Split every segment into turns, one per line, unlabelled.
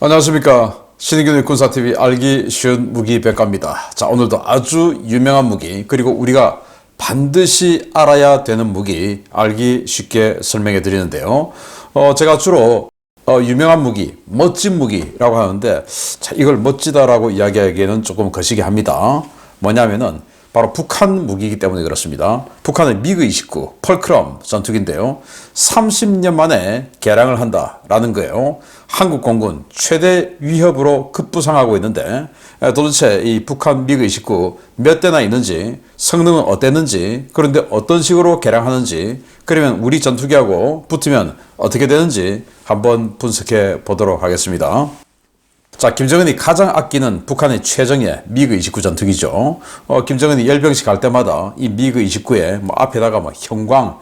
안녕하십니까. 신의균의 군사TV 알기 쉬운 무기 백과입니다. 자, 오늘도 아주 유명한 무기, 그리고 우리가 반드시 알아야 되는 무기 알기 쉽게 설명해 드리는데요. 제가 주로 유명한 무기, 멋진 무기라고 하는데, 자, 이걸 멋지다라고 이야기하기에는 조금 거시기 합니다. 뭐냐면은 바로 북한 무기이기 때문에 그렇습니다. 북한의 미그-29 펄크럼 전투기인데요. 30년 만에 개량을 한다라는 거예요. 한국 공군 최대 위협으로 급부상하고 있는데, 도대체 이 북한 미그-29 몇 대나 있는지, 성능은 어땠는지, 그런데 어떤 식으로 개량하는지, 그러면 우리 전투기하고 붙으면 어떻게 되는지 한번 분석해 보도록 하겠습니다. 자, 김정은이 가장 아끼는 북한의 최정예 미그-29 전투기죠. 김정은이 열병식 갈 때마다 이 미그-29에 앞에다가 형광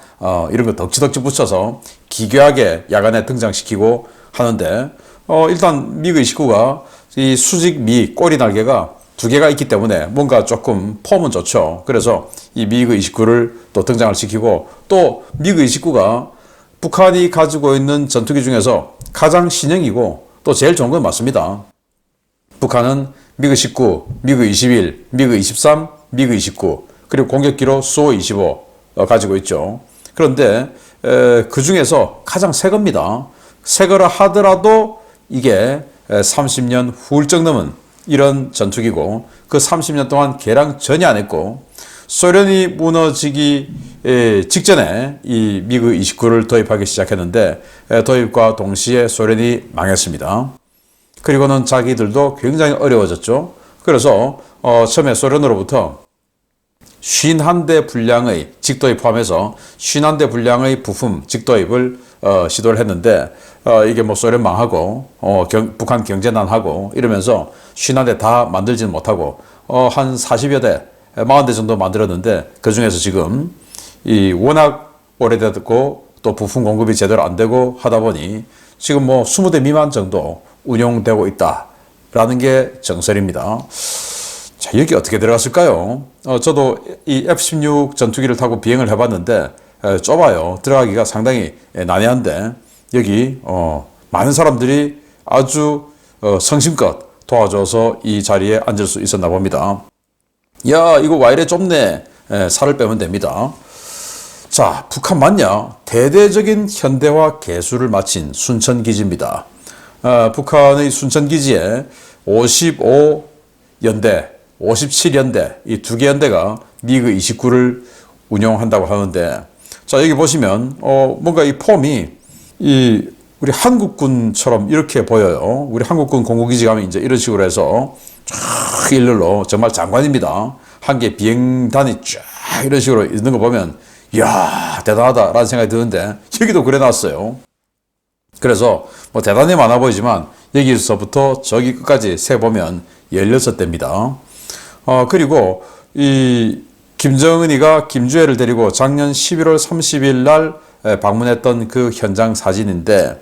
이런 거 덕지덕지 붙여서 기괴하게 야간에 등장시키고 하는데, 일단 미그-29가 이 수직 미 꼬리 날개가 두 개가 있기 때문에 뭔가 조금 폼은 좋죠. 그래서 이 미그-29를 또 등장을 시키고, 또 미그-29가 북한이 가지고 있는 전투기 중에서 가장 신형이고 또 제일 좋은 건 맞습니다. 북한은 미그-19, 미그-21, 미그-23, 미그-29, 그리고 공격기로 수호-25 가지고 있죠. 그런데 그 중에서 가장 새 겁니다. 새 거라 하더라도 이게 30년 훌쩍 넘은 이런 전투기고, 그 30년 동안 개량 전혀 안 했고, 소련이 무너지기 직전에 이 미그-29를 도입하기 시작했는데, 도입과 동시에 소련이 망했습니다. 그리고는 자기들도 굉장히 어려워졌죠. 그래서 처음에 소련으로부터 51대 분량의 직도입 포함해서 51대 분량의 부품 직도입을 시도를 했는데, 이게 소련 망하고 북한 경제난하고 이러면서 51대 다 만들지는 못하고 한 40여 대 40대 정도 만들었는데, 그 중에서 지금 이 워낙 오래됐고 또 부품 공급이 제대로 안 되고 하다 보니 지금 20대 미만 정도 운용되고 있다라는 게 정설입니다. 자, 여기 어떻게 들어갔을까요? 저도 이 F-16 전투기를 타고 비행을 해봤는데 좁아요. 들어가기가 상당히 난해한데, 여기 많은 사람들이 아주 성심껏 도와줘서 이 자리에 앉을 수 있었나 봅니다. 야, 이거 와 이래 좁네. 살을 빼면 됩니다. 자, 북한 맞냐? 대대적인 현대화 개수를 마친 순천기지입니다. 북한의 순천기지에 55연대, 57연대, 이 두 개 연대가 미그-29를 운용한다고 하는데, 자, 여기 보시면 뭔가 이 폼이 우리 한국군처럼 이렇게 보여요. 우리 한국군 공군기지 가면 이제 이런 식으로 해서 쫙 일렬로, 정말 장관입니다. 한 개 비행단이 쫙 이런 식으로 있는 거 보면 이야, 대단하다라는 생각이 드는데, 여기도 그래 놨어요. 그래서 대단히 많아 보이지만 여기서부터 저기 끝까지 세보면 16대입니다. 그리고 이 김정은이가 김주애를 데리고 작년 11월 30일 날 방문했던 그 현장 사진인데,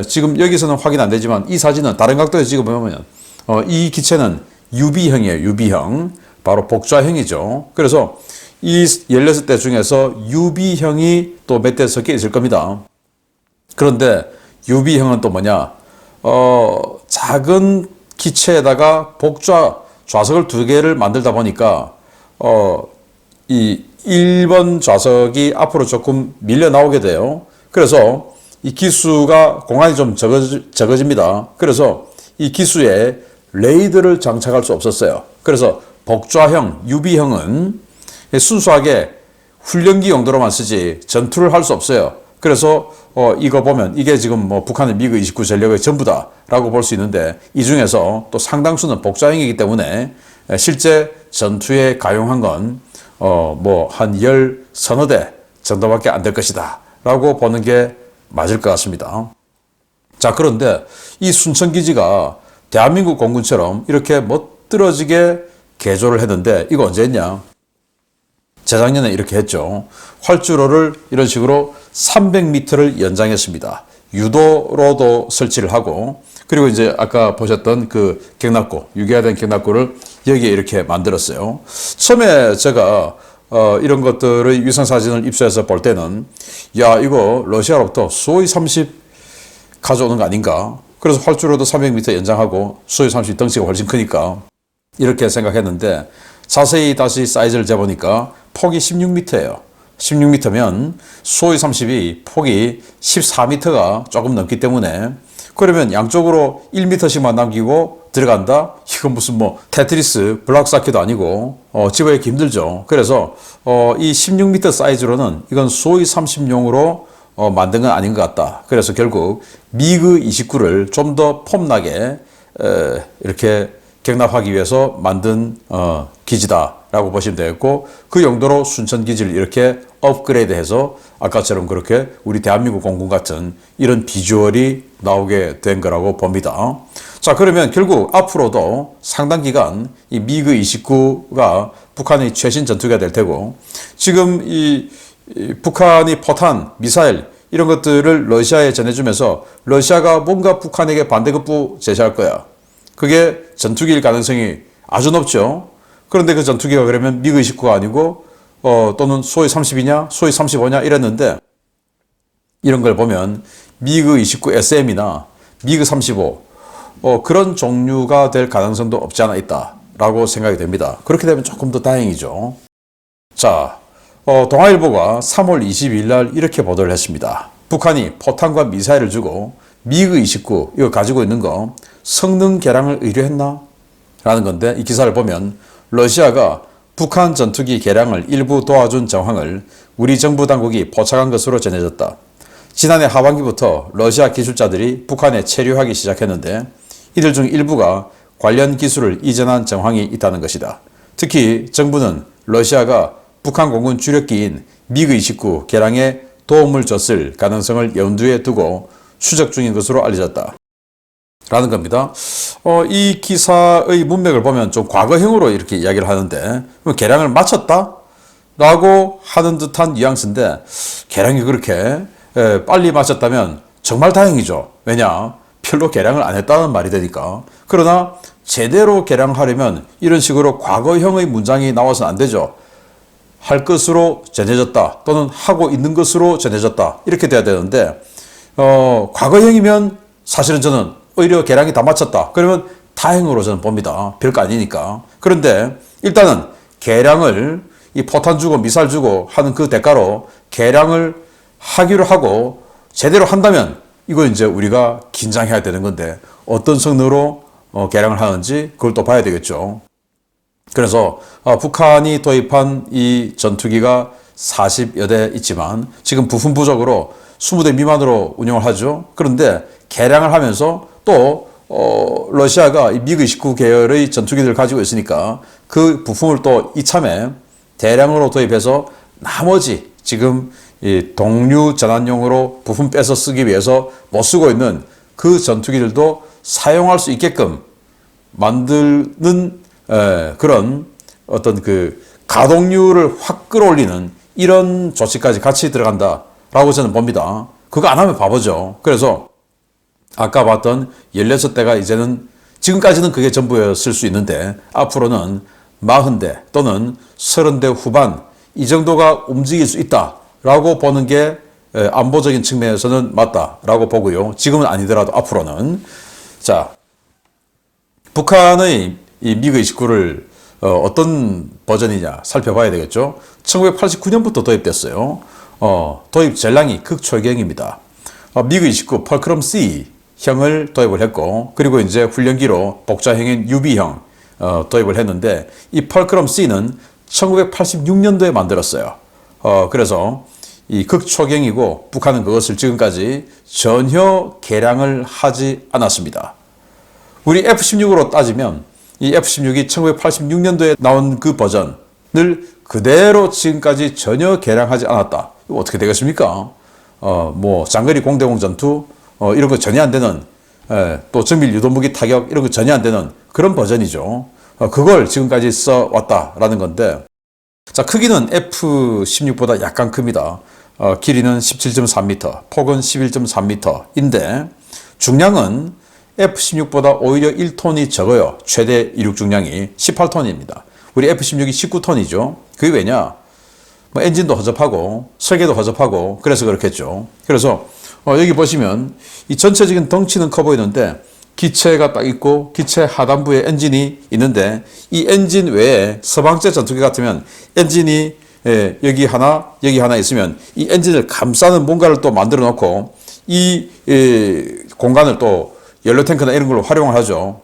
지금 여기서는 확인 안 되지만 이 사진은 다른 각도에서 찍어보면 이 기체는 유비형이에요. 유비형. 바로 복좌형이죠. 그래서 이 16대 중에서 유비형이 또 몇 대 섞여 있을 겁니다. 그런데 유비형은 또 뭐냐? 작은 기체에다가 좌석을 두 개를 만들다 보니까 이 1번 좌석이 앞으로 조금 밀려 나오게 돼요. 그래서 이 기수가 공간이 좀 적어집니다. 그래서 이 기수에 레이더를 장착할 수 없었어요. 그래서 복좌형, 유비형은 순수하게 훈련기 용도로만 쓰지 전투를 할 수 없어요. 그래서 이거 보면 이게 지금 북한의 미그-29 전력의 전부다라고 볼 수 있는데, 이 중에서 또 상당수는 복좌형이기 때문에 실제 전투에 가용한 건 한 10서너 대 정도밖에 안 될 것이다 라고 보는 게 맞을 것 같습니다. 자, 그런데 이 순천기지가 대한민국 공군처럼 이렇게 멋들어지게 개조를 했는데, 이거 언제 했냐? 재작년에 이렇게 했죠. 활주로를 이런 식으로 300m를 연장했습니다. 유도로도 설치를 하고, 그리고 이제 아까 보셨던 그 격납고, 유기화된 격납고를 여기에 이렇게 만들었어요. 처음에 제가 이런 것들의 위성사진을 입수해서 볼 때는, 야, 이거 러시아로부터 수호이 30 가져오는 거 아닌가? 그래서 활주로도 300m 연장하고 소유 30 덩치가 훨씬 크니까 이렇게 생각했는데 자세히 다시 사이즈를 재보니까 폭이 16m예요. 16m면 소유 30이 폭이 14m가 조금 넘기 때문에 그러면 양쪽으로 1m씩만 남기고 들어간다? 이건 무슨 뭐 테트리스 블락 쌓기도 아니고 집어넣기 힘들죠. 그래서 이 16m 사이즈로는 이건 소위 30용으로 만든 건 아닌 것 같다. 그래서 결국 미그 29를 좀 더 폼나게 이렇게 경납하기 위해서 만든 기지다라고 보시면 되겠고 그 용도로 순천 기지를 이렇게 업그레이드해서 아까처럼 그렇게 우리 대한민국 공군 같은 이런 비주얼이 나오게 된 거라고 봅니다. 자, 그러면 결국 앞으로도 상당 기간 이 미그 29가 북한의 최신 전투기가 될 테고 지금 이 북한이 포탄, 미사일 이런 것들을 러시아에 전해주면서 러시아가 뭔가 북한에게 반대급부 제시할 거야. 그게 전투기일 가능성이 아주 높죠. 그런데 그 전투기가 그러면 미그 29가 아니고 또는 소위 30이냐 소위 35냐 이랬는데 이런 걸 보면 미그 29 SM이나 미그 35 그런 종류가 될 가능성도 없지 않아 있다라고 생각이 됩니다. 그렇게 되면 조금 더 다행이죠. 자, 동아일보가 3월 22일 날 이렇게 보도를 했습니다. 북한이 포탄과 미사일을 주고 미그 29 이거 가지고 있는 거 성능 개량을 의뢰했나? 라는 건데 이 기사를 보면 러시아가 북한 전투기 개량을 일부 도와준 정황을 우리 정부 당국이 포착한 것으로 전해졌다. 지난해 하반기부터 러시아 기술자들이 북한에 체류하기 시작했는데 이들 중 일부가 관련 기술을 이전한 정황이 있다는 것이다. 특히 정부는 러시아가 북한 공군 주력기인 미그 29 개량에 도움을 줬을 가능성을 염두에 두고 추적 중인 것으로 알려졌다. 라는 겁니다. 이 기사의 문맥을 보면 좀 과거형으로 이렇게 이야기를 하는데 개량을 마쳤다? 라고 하는 듯한 뉘앙스인데 개량이 그렇게 빨리 마쳤다면 정말 다행이죠. 왜냐? 별로 개량을 안 했다는 말이 되니까. 그러나 제대로 개량하려면 이런 식으로 과거형의 문장이 나와서는 안 되죠. 할 것으로 전해졌다 또는 하고 있는 것으로 전해졌다 이렇게 돼야 되는데 과거형이면 사실은 저는 오히려 개량이 다 마쳤다 그러면 다행으로 저는 봅니다. 별거 아니니까. 그런데 일단은 개량을 이 포탄 주고 미사일 주고 하는 그 대가로 개량을 하기로 하고 제대로 한다면 이거 이제 우리가 긴장해야 되는 건데 어떤 성능으로 개량을 하는지 그걸 또 봐야 되겠죠. 그래서 북한이 도입한 이 전투기가 40여 대 있지만 지금 부품 부족으로 20대 미만으로 운영을 하죠. 그런데 개량을 하면서 또 러시아가 이 미그 29 계열의 전투기들을 가지고 있으니까 그 부품을 또 이참에 대량으로 도입해서 나머지 지금 이 동류 전환용으로 부품 빼서 쓰기 위해서 못 쓰고 있는 그 전투기들도 사용할 수 있게끔 만드는 그런 어떤 그 가동률을 확 끌어올리는 이런 조치까지 같이 들어간다라고 저는 봅니다. 그거 안 하면 바보죠. 그래서 아까 봤던 16대가 이제는 지금까지는 그게 전부였을 수 있는데 앞으로는 40대 또는 30대 후반 이 정도가 움직일 수 있다라고 보는 게 안보적인 측면에서는 맞다라고 보고요. 지금은 아니더라도 앞으로는. 자, 북한의 이 미그 29를 어떤 버전이냐 살펴봐야 되겠죠. 1989년부터 도입됐어요. 도입 전량이 극초경입니다. 미그 29 펄크럼 C 형을 도입을 했고 그리고 이제 훈련기로 복자형인 UB형 도입을 했는데 이 펄크럼 C는 1986년도에 만들었어요. 그래서 이 극초경이고 북한은 그것을 지금까지 전혀 개량을 하지 않았습니다. 우리 F-16으로 따지면 이 F-16이 1986년도에 나온 그 버전을 그대로 지금까지 전혀 개량하지 않았다. 이거 어떻게 되겠습니까? 뭐 장거리 공대공 전투 이런 거 전혀 안 되는 또 정밀 유도무기 타격 이런 거 전혀 안 되는 그런 버전이죠. 그걸 지금까지 써왔다라는 건데 자 크기는 F-16보다 약간 큽니다. 길이는 17.3m, 폭은 11.3m인데 중량은 F-16보다 오히려 1톤이 적어요. 최대 이륙 중량이 18톤입니다. 우리 F-16이 19톤이죠. 그게 왜냐? 뭐 엔진도 허접하고 설계도 허접하고 그래서 그렇겠죠. 그래서 여기 보시면 이 전체적인 덩치는 커 보이는데 기체가 딱 있고 기체 하단부에 엔진이 있는데 이 엔진 외에 서방제 전투기 같으면 엔진이 여기 하나 있으면 이 엔진을 감싸는 뭔가를 또 만들어 놓고 이 공간을 또 연료탱크나 이런 걸로 활용을 하죠.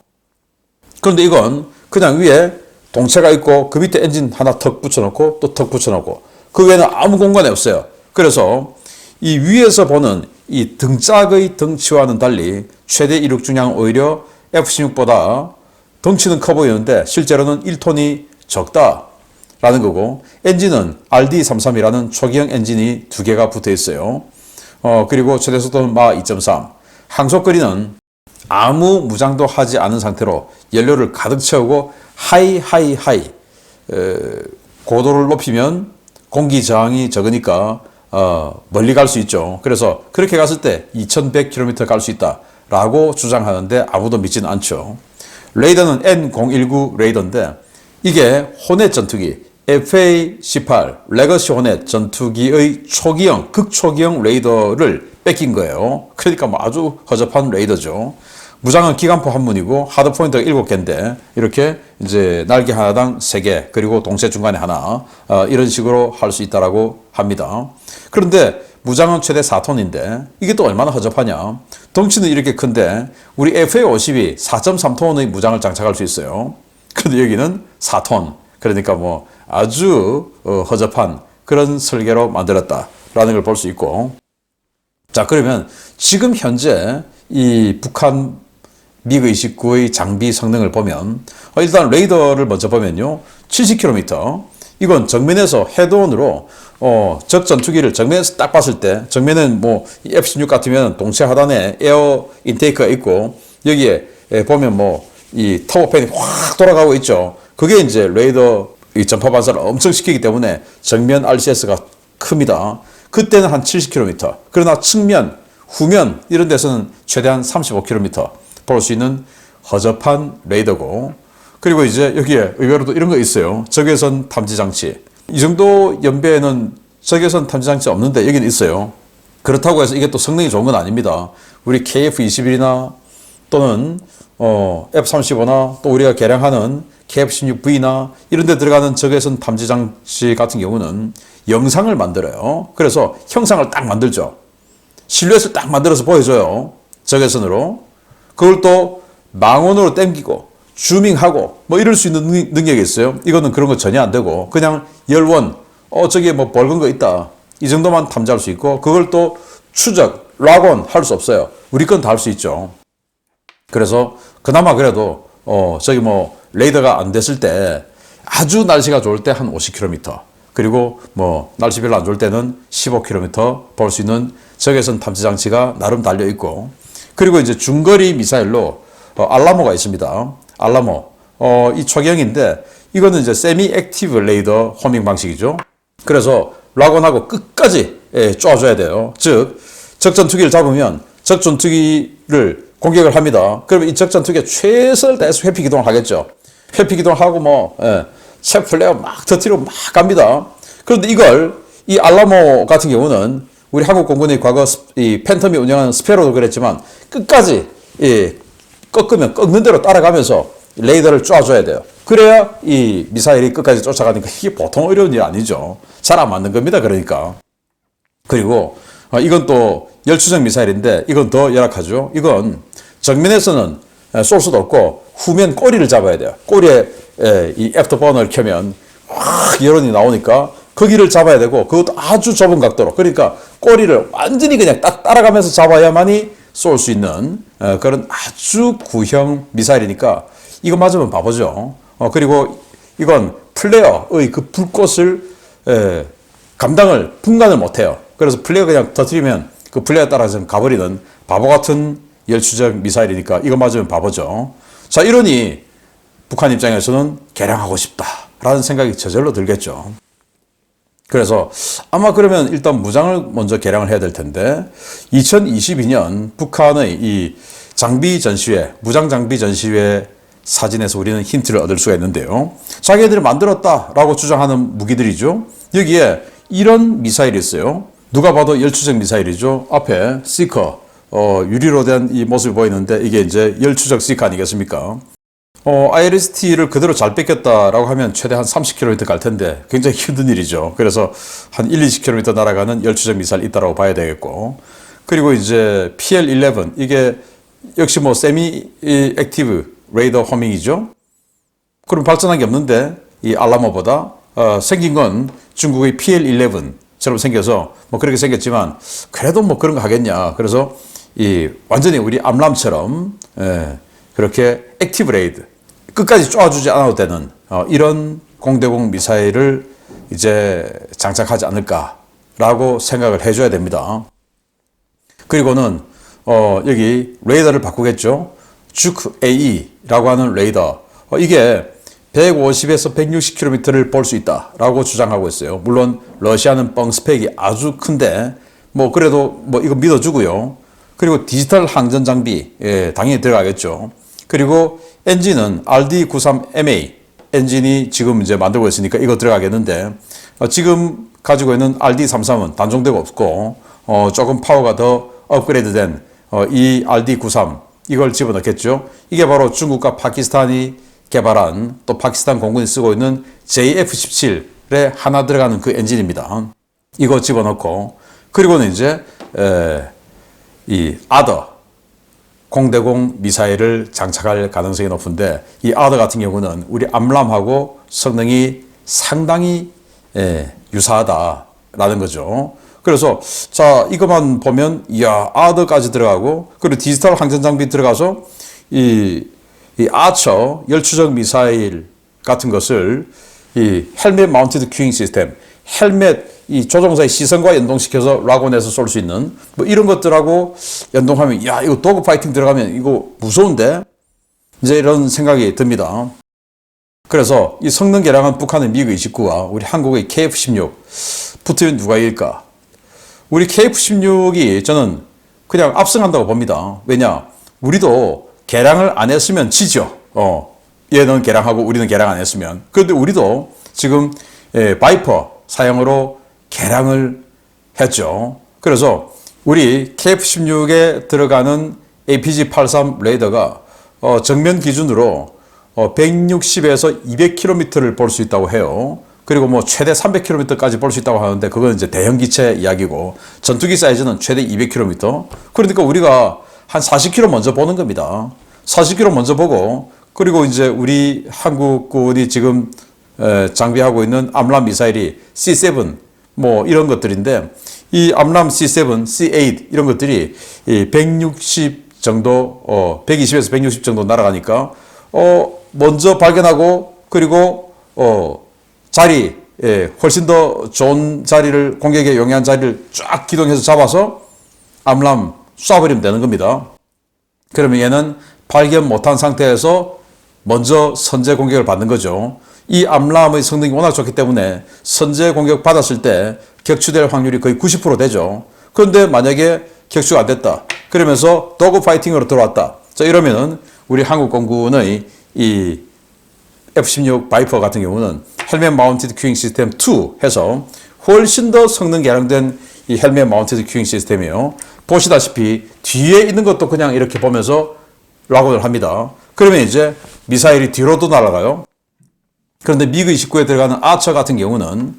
그런데 이건 그냥 위에 동체가 있고 그 밑에 엔진 하나 턱 붙여놓고 또 턱 붙여놓고 그 외에는 아무 공간이 없어요. 그래서 이 위에서 보는 이 등짝의 덩치와는 달리 최대 이륙 중량은 오히려 F-16보다 덩치는 커 보이는데 실제로는 1톤이 적다라는 거고 엔진은 RD33이라는 초기형 엔진이 2개가 붙어 있어요. 그리고 최대 속도는 마 2.3. 항속거리는 아무 무장도 하지 않은 상태로 연료를 가득 채우고 하이 고도를 높이면 공기 저항이 적으니까 멀리 갈 수 있죠. 그래서 그렇게 갔을 때 2100km 갈 수 있다라고 주장하는데 아무도 믿지는 않죠. 레이더는 N019 레이더인데 이게 호넷 전투기 FA-18 레거시 호넷 전투기의 초기형, 극초기형 레이더를 뺏긴 거예요. 그러니까 뭐 아주 허접한 레이더죠. 무장은 기관포 한 문이고 하드 포인트가 7개인데 이렇게 이제 날개 하나당 3개 그리고 동체 중간에 하나 이런 식으로 할 수 있다라고 합니다. 그런데 무장은 최대 4톤인데 이게 또 얼마나 허접하냐. 덩치는 이렇게 큰데 우리 FA-50이 4.3톤의 무장을 장착할 수 있어요. 근데 여기는 4톤. 그러니까 뭐 아주 허접한 그런 설계로 만들었다라는 걸 볼 수 있고. 자, 그러면 지금 현재 이 북한 미그-29의 장비 성능을 보면 일단 레이더를 먼저 보면요. 70km. 이건 정면에서 헤드온으로 적 전투기를 정면에서 딱 봤을 때 정면은 뭐 F-16 같으면 동체 하단에 에어 인테이크가 있고 여기에 보면 뭐 이 터보팬이 확 돌아가고 있죠. 그게 이제 레이더 이 전파 반사를 엄청 시키기 때문에 정면 RCS가 큽니다. 그때는 한 70km. 그러나 측면, 후면 이런 데서는 최대한 35km 볼 수 있는 허접한 레이더고 그리고 이제 여기에 의외로도 이런 거 있어요. 적외선 탐지 장치. 이 정도 연배에는 적외선 탐지 장치 없는데 여기는 있어요. 그렇다고 해서 이게 또 성능이 좋은 건 아닙니다. 우리 KF-21이나 또는 F-35나 또 우리가 개량하는 KF-16V나 이런 데 들어가는 적외선 탐지 장치 같은 경우는 영상을 만들어요. 그래서 형상을 딱 만들죠. 실루엣을 딱 만들어서 보여줘요. 적외선으로. 그걸 또 망원으로 당기고 줌밍하고 뭐 이럴 수 있는 능력이 있어요. 이거는 그런 거 전혀 안 되고 그냥 열원 저기에 뭐 벌건 거 있다. 이 정도만 탐지할 수 있고 그걸 또 추적, 락온 할 수 없어요. 우리 건 다 할 수 있죠. 그래서 그나마 그래도 저기 뭐 레이더가 안 됐을 때 아주 날씨가 좋을 때 한 50km 그리고 뭐 날씨 별로 안 좋을 때는 15km 볼 수 있는 적외선 탐지 장치가 나름 달려 있고 그리고 이제 중거리 미사일로 알라모가 있습니다. 알라모 이 초기형인데 이거는 이제 세미 액티브 레이더 호밍 방식이죠. 그래서 락온하고 끝까지 쪼아줘야 돼요. 즉 적전투기를 잡으면 적전투기를 공격을 합니다. 그러면 이 적전투기에 최선을 다해서 회피 기동을 하겠죠. 회피 기동을 하고 뭐 체플레어 막 터뜨리고 막 갑니다. 그런데 이걸 이 알라모 같은 경우는 우리 한국 공군의 과거 이 팬텀이 운영하는 스페로도 그랬지만 끝까지 꺾으면 꺾는 대로 따라가면서 레이더를 쪼아줘야 돼요. 그래야 이 미사일이 끝까지 쫓아가니까 이게 보통 어려운 일이 아니죠. 잘 안 맞는 겁니다. 그러니까. 그리고 이건 또 열추적 미사일인데 이건 더 열악하죠. 이건 정면에서는 쏠 수도 없고 후면 꼬리를 잡아야 돼요. 꼬리에 이 애프터버너를 켜면 확 여론이 나오니까 거기를 잡아야 되고 그것도 아주 좁은 각도로 그러니까 꼬리를 완전히 그냥 딱 따라가면서 잡아야만이 쏠 수 있는 그런 아주 구형 미사일이니까 이거 맞으면 바보죠. 그리고 이건 플레어의 그 불꽃을 분간을 못해요. 그래서 플레어 그냥 터뜨리면 그 플레어 따라서 가버리는 바보 같은 열추적 미사일이니까 이거 맞으면 바보죠. 자, 이러니 북한 입장에서는 개량하고 싶다라는 생각이 저절로 들겠죠. 그래서 아마 그러면 일단 무장을 먼저 개량을 해야 될 텐데 2022년 북한의 이 장비 전시회, 무장 장비 전시회 사진에서 우리는 힌트를 얻을 수가 있는데요. 자기들이 만들었다라고 주장하는 무기들이죠. 여기에 이런 미사일이 있어요. 누가 봐도 열추적 미사일이죠. 앞에 시커, 유리로 된 이 모습이 보이는데 이게 이제 열추적 시커 아니겠습니까? IRST를 그대로 잘 뺏겼다라고 하면 최대 한 30km 갈 텐데 굉장히 힘든 일이죠. 그래서 한 20km 날아가는 열추적 미사일 있다라고 봐야 되겠고, 그리고 이제 PL-11 이게 역시 뭐 세미 액티브 레이더 호밍이죠. 그럼 발전한 게 없는데 이 알라모보다 생긴 건 중국의 PL-11처럼 생겨서 뭐 그렇게 생겼지만 그래도 뭐 그런 거 하겠냐. 그래서 이 완전히 우리 암람처럼 그렇게 액티브 레이드 끝까지 쪼아주지 않아도 되는 이런 공대공 미사일을 이제 장착하지 않을까라고 생각을 해줘야 됩니다. 그리고는 여기 레이더를 바꾸겠죠. 주크 AE라고 하는 레이더, 이게 150에서 160km를 볼 수 있다라고 주장하고 있어요. 물론 러시아는 뻥 스펙이 아주 큰데 뭐 그래도 뭐 이거 믿어주고요. 그리고 디지털 항전 장비 당연히 들어가겠죠. 그리고 엔진은 RD93MA 엔진이 지금 이제 만들고 있으니까 이거 들어가겠는데, 지금 가지고 있는 RD33은 단종되고 없고 조금 파워가 더 업그레이드된 이 RD93 이걸 집어넣겠죠. 이게 바로 중국과 파키스탄이 개발한, 또 파키스탄 공군이 쓰고 있는 JF-17에 하나 들어가는 그 엔진입니다. 이거 집어넣고, 그리고는 이제 이 아더 공대공 미사일을 장착할 가능성이 높은데, 이 아더 같은 경우는 우리 암람하고 성능이 상당히 유사하다라는 거죠. 그래서 자, 이것만 보면 이야, 아더까지 들어가고, 그리고 디지털 항전 장비 들어가서 이 아처 열추적 미사일 같은 것을 이 헬멧 마운티드 큐잉 시스템, 헬멧 이 조종사의 시선과 연동시켜서 락온에서 쏠 수 있는 뭐 이런 것들하고 연동하면, 야, 이거 도그 파이팅 들어가면 이거 무서운데? 이제 이런 생각이 듭니다. 그래서 이 성능 개량한 북한의 미그 29와 우리 한국의 KF-16 붙으면 누가 이길까? 우리 KF-16이 저는 그냥 압승한다고 봅니다. 왜냐? 우리도 개량을 안 했으면 지죠. 얘는 개량하고 우리는 개량 안 했으면. 그런데 우리도 지금 바이퍼 사용으로 개량을 했죠. 그래서 우리 KF-16에 들어가는 APG-83 레이더가 정면 기준으로 160에서 200km를 볼 수 있다고 해요. 그리고 뭐 최대 300km까지 볼 수 있다고 하는데 그건 이제 대형 기체 이야기고, 전투기 사이즈는 최대 200km. 그러니까 우리가 한 40km 먼저 보는 겁니다. 40km 먼저 보고, 그리고 이제 우리 한국군이 지금 장비하고 있는 암람 미사일이 C7 뭐 이런 것들인데, 이 암람 C7, C8 이런 것들이 160 정도, 120에서 160 정도 날아가니까 먼저 발견하고, 그리고 자리, 훨씬 더 좋은 자리를, 공격에 용이한 자리를 쫙 기동해서 잡아서 암람 쏴버리면 되는 겁니다. 그러면 얘는 발견 못한 상태에서 먼저 선제 공격을 받는 거죠. 이 암람의 성능이 워낙 좋기 때문에 선제 공격 받았을 때 격추될 확률이 거의 90% 되죠. 그런데 만약에 격추가 안 됐다. 그러면서 도그 파이팅으로 들어왔다. 자, 이러면은 우리 한국 공군의 이 F-16 바이퍼 같은 경우는 헬멧 마운티드 큐잉 시스템 2 해서 훨씬 더 성능 개량된 이 헬멧 마운티드 큐잉 시스템이에요. 보시다시피 뒤에 있는 것도 그냥 이렇게 보면서 락온을 합니다. 그러면 이제 미사일이 뒤로도 날아가요. 그런데 미그 29에 들어가는 아처 같은 경우는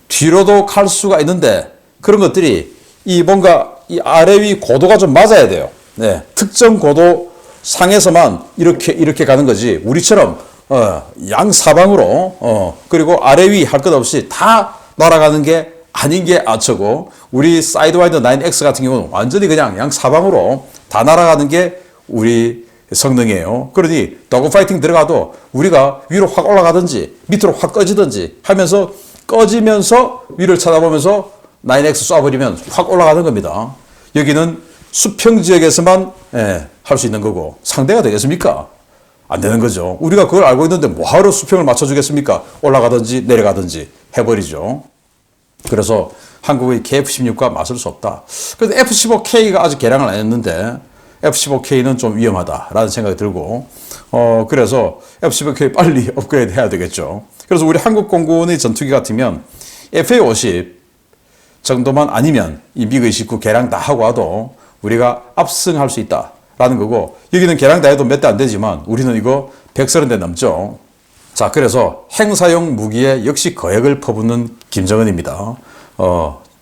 뒤로도 갈 수가 있는데, 그런 것들이 이 뭔가 이 아래 위 고도가 좀 맞아야 돼요. 네, 특정 고도 상에서만 이렇게 가는 거지, 우리처럼 양사방으로 그리고 아래 위 할 것 없이 다 날아가는 게 아닌 게 아처고, 우리 사이드와이더 9X 같은 경우는 완전히 그냥 양사방으로 다 날아가는 게 우리 성능이에요. 그러니 도그 파이팅 들어가도 우리가 위로 확 올라가든지 밑으로 확 꺼지든지 하면서, 꺼지면서 위를 쳐다보면서 9X 쏴버리면 확 올라가는 겁니다. 여기는 수평 지역에서만 할 수 있는 거고, 상대가 되겠습니까? 안 되는 거죠. 우리가 그걸 알고 있는데 뭐하러 수평을 맞춰주겠습니까? 올라가든지 내려가든지 해버리죠. 그래서 한국의 KF-16과 맞설 수 없다. 그런데 F-15K가 아직 개량을 안 했는데 F-15K는 좀 위험하다라는 생각이 들고, 그래서 F-15K 빨리 업그레이드 해야 되겠죠. 그래서 우리 한국 공군의 전투기 같으면 FA-50 정도만 아니면 이 미그 29 개량 다 하고 와도 우리가 압승할 수 있다라는 거고, 여기는 개량 다 해도 몇 대 안 되지만 우리는 이거 130대 넘죠. 자, 그래서 행사용 무기에 역시 거액을 퍼붓는 김정은입니다.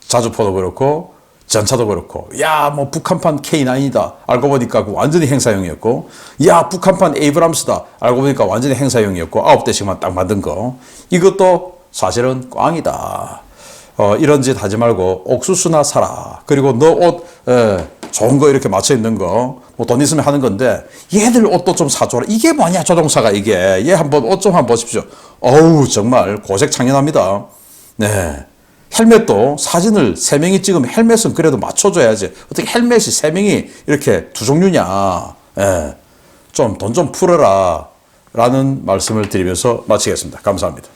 자주포도 그렇고 전차도 그렇고, 야, 뭐 북한판 K9이다 알고 보니까 완전히 행사용이었고, 야, 북한판 에이브람스다 알고 보니까 완전히 행사용이었고, 9대씩만 딱 만든 거, 이것도 사실은 꽝이다. 이런 짓 하지 말고 옥수수나 사라. 그리고 너 옷 좋은 거 이렇게 맞춰 입는 거 뭐 돈 있으면 하는 건데, 얘들 옷도 좀 사줘라. 이게 뭐냐 조종사가. 이게 얘 한번 옷 좀 한번 보십시오. 어우, 정말 고색창연합니다. 네, 헬멧도 사진을 3명이 찍으면 헬멧은 그래도 맞춰줘야지. 어떻게 헬멧이 3명이 이렇게 두 종류냐. 좀 돈 좀 풀어라 라는 말씀을 드리면서 마치겠습니다. 감사합니다.